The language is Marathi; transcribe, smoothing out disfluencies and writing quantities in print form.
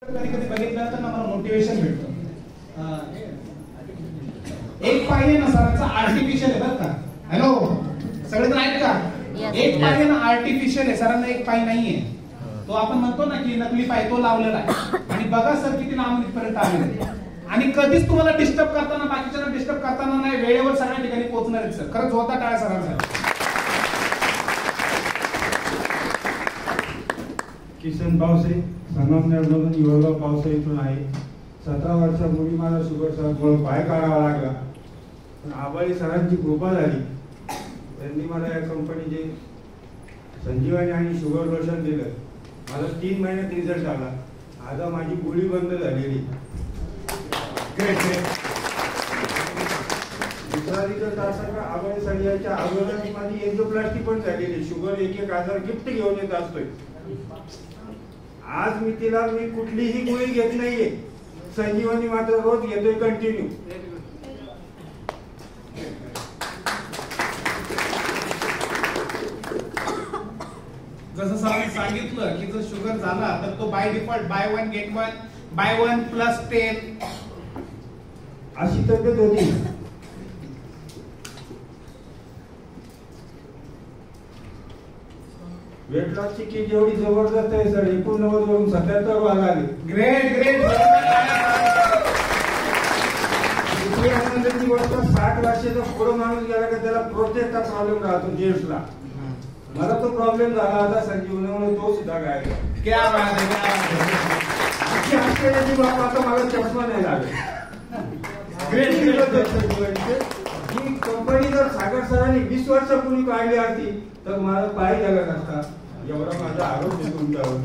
कधी कधी बघितलं तर मला मोटिवेशन भेटतं. एक पाय आहे ना सरांचा आर्टिफिशियल आहे बरं का. हॅलो सगळे तर आहेत का? एक पाय ना आर्टिफिशियल आहे, सरांना एक पाय नाहीये. तो आपण म्हणतो ना की नकली पाय तो लावलेला आहे. आणि बघा सर किती नामांकित पर्यंत आलेले आणि कधीच तुम्हाला डिस्टर्ब करताना बाकीच्यांना डिस्टर्ब करताना नाही, वेळेवर सगळ्या ठिकाणी पोहोचणार आहेत सर. खरंच होता टाळा सरांचा. किसन पावसे संगमनेरमधून युवराव पावसे इथून आहे. 17 वर्षापूर्वी मला शुगरचा पाय काढावा लागला, पण आबाळी सरांची कृपा झाली. त्यांनी मला या कंपनीचे संजीवनी आणि शुगर लोशन दिलं. मला 3 महिन्यात रिझल्ट आला. आता माझी गोळी बंद झालेली. दुसरा रिझल्ट असा का आबाळी सर याच्या अगोदर माझी एन्जिओप्लास्टी पण झालेली. शुगर एक आजार गिफ्ट घेऊन येत असतोय. आज मी कुठलीही गोळी घेत नाहीये. संजीवनी मात्र रोज घेतोय कंटिन्यू. जसं सरांनी सांगितलं की जर शुगर झाला तर तो by default buy 1 get 1 buy 1 plus 10 अशी तब्येत होती. वेट लॉसची किट एवढी जबरदस्त आहे सर. 89 वरून 77 वर आले. Great great. दुसरी आनंदाची गोष्ट 60 वर्षाचा पुढे माणूस गेला का त्याला प्रोस्टेटचा प्रॉब्लेम राहतो जेंट्सला. मला तो प्रॉब्लेम झाला आता संजीवनीमुळे तो सुद्धा गायब. क्या बात है, क्या बात है. अशी आश्चर्याची बाब आता मला चष्मा नाही लागेल. ग्रेट संजीवनीचे ही कंपनी जर सागर सरांनी 20 वर्षापूर्वी काढली असती तर मला पाय झाला नसता. एवढा माझा आरोग्य तुमच्यावर.